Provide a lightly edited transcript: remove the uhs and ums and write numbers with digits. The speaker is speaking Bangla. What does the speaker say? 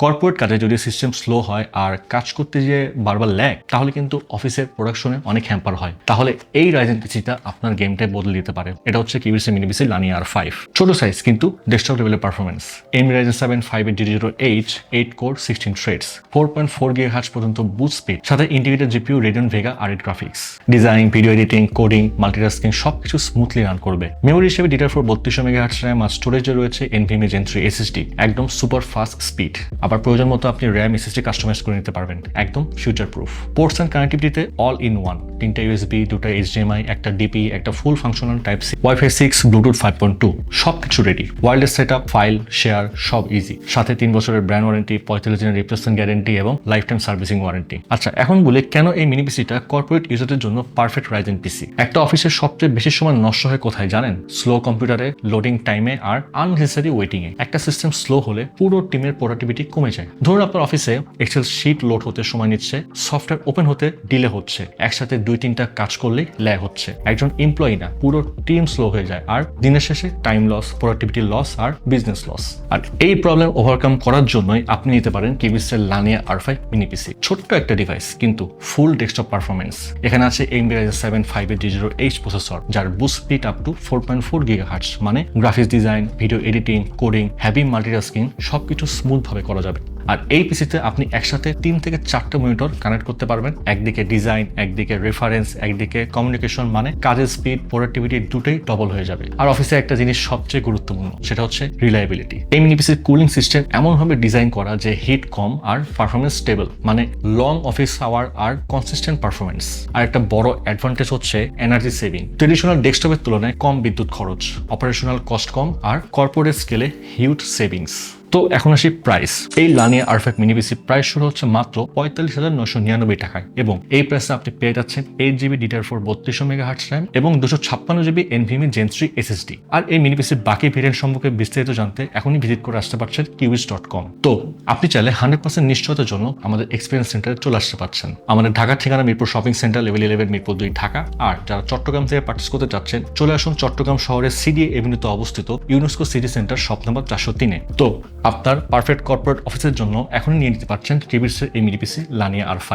কর্পোরেট কাজে যদি সিস্টেম স্লো হয় আর কাজ করতে গিয়ে বারবার ল্যাগ, তাহলে কিন্তু অফিসের প্রোডাকশনে অনেক হ্যাম্পার হয়। তাহলে এই রাইজেন পিসিটা আপনার গেমটাই বদলে দিতে পারে। এটা হচ্ছে কিউবিসি মিনি পিসি লানিয়া R5। ছোট সাইজ কিন্তু ডেস্কটপ লেভেলের performance. AMD Ryzen 7 5800H 8 core 16 threads, 4.4 GHz পর্যন্ত বুট স্পিড, সাথে integrated GPU Radeon Vega R8 graphics. Design, video editing, coding, multitasking সবকিছু স্মুথলি রান করবে। মেমোরি হিসেবে DDR4 3200 MHz RAM আর স্টোরেজে রয়েছে NVMe Gen 3 SSD, একদম সুপার ফাস্ট স্পিড। আবার প্রয়োজন মতো আপনি RAM SSD কাস্টমাইজ করে নিতে পারবেন, একদম ফিউচার প্রুফ। পোর্টস অ্যান্ড কানেক্টিভিটিতে অল ইন ওয়ান, 3টা USB, 2টা HDMI, একটা DP, একটা ফুল ফাংশনাল Type-C, Wi-Fi 6, Bluetooth 5.2, সবকিছু ready. Wireless setup, file share সব ইজি। সাথে 3 বছরের ব্র্যান্ড ওয়ারেন্টি, 45 দিনের রিপ্লেসমেন্ট গ্যারেন্টি এবং লাইফ টাইম সার্ভিসিং ওয়ারেন্টি। আচ্ছা, এখন বলে কেন এই মিনি পিসিটা কর্পোরেট ইউজারদের জন্য পারফেক্ট রাইজেন পিসি। একটা অফিসের সবচেয়ে বেশি সময় নষ্ট হয় কোথায় জানেন? স্লো কম্পিউটারে, লোডিং টাইমে আর আননেসেসারি ওয়েটিং এ। একটা সিস্টেম স্লো হলে পুরো টিমের প্রোডাক্টিভিটি কমে যায়। ধরুন আপনার অফিসে এক্সেল শিট লোড হতে সময় নিচ্ছে, সফটওয়্যার ওপেন হতে ডিলে হচ্ছে, একসাথে 2-3টা কাজ করলেই ল্যাগ হচ্ছে। একজন এমপ্লয়ি না, পুরো টিম স্লো হয়ে যায়, আর দিনের শেষে টাইম লস, প্রোডাক্টিভিটি লস আর বিজনেস লস। আর এই প্রবলেম ওভারকাম করার জন্যই আপনি নিতে পারেন কিউবিসির লানিয়া R5 মিনি পিসি। ছোট্ট একটা ডিভাইস কিন্তু ফুল ডেস্কটপ পারফরমেন্স। এখানে আছে AMD Ryzen 7 5800H প্রসেসর, যার boost speed up to 4.4 GHz, মানে graphics design, video editing, coding, heavy multitasking সবকিছু স্মুথ ভাবে করা যাবে। আর এই পিসিতে আপনি একসাথে 3 থেকে 4টা মনিটর কানেক্ট করতে পারবেন। একদিকে ডিজাইন, একদিকে রেফারেন্স, একদিকে কমিউনিকেশন, মানে কাজের স্পিড, প্রোডাক্টিভিটি দুটোই ডবল হয়ে যাবে। আর অফিসে একটা জিনিস সবচেয়ে গুরুত্বপূর্ণ, সেটা হচ্ছে রিলায়েবিলিটি। এই মিনি পিসির কুলিং সিস্টেম এমনভাবে ডিজাইন করা যে হিট কম আর পারফরমেন্স স্টেবল, মানে লং অফিস আওয়ার আর কনসিস্টেন্ট পারফরমেন্স। আর একটা বড় অ্যাডভান্টেজ হচ্ছে এনার্জি সেভিং। ট্রেডিশনাল ডেস্কটপের তুলনায় কম বিদ্যুৎ খরচ, অপারেশনাল কস্ট কম আর কর্পোরেট স্কেলে হিউজ সেভিংস। তো এখন আসি প্রাইস। এই লানিয়া R5 মিনি পিসি প্রাইস শুরু হচ্ছে মাত্র 45,999 টাকায়, এবং এই প্রাইসে আপনি পেয়ে যাচ্ছেন 8GB DDR4 3200 MHz RAM এবং 256GB NVMe Gen 3 SSD। আর এই মিনি পিসির বাকি ভেরিয়েন্ট সম্পর্কে বিস্তারিত জানতে এখনই ভিজিট করে আসতে পারছেন qubis.com। তো আপনি চাইলে 100% নিশ্চয়তার জন্য আমাদের এক্সপিরিয়েন্স সেন্টারে চলে আসতে পারছেন। আমাদের ঢাকার ঠিকানা Mirpur shopping centre, level 11, Mirpur 2, Dhaka. আর যারা চট্টগ্রাম থেকে পার্চেস করতে যাচ্ছেন, চলে আসুন চট্টগ্রাম শহরের CDA এভিনিউতে অবস্থিত UNESCO city centre shop number 403-এ। তো আপনার পারফেক্ট কর্পোরেট অফিসের জন্য এখনই নিয়ে নিতে পারছেন কিউবিসের এই মিনি পিসি লানিয়া R5।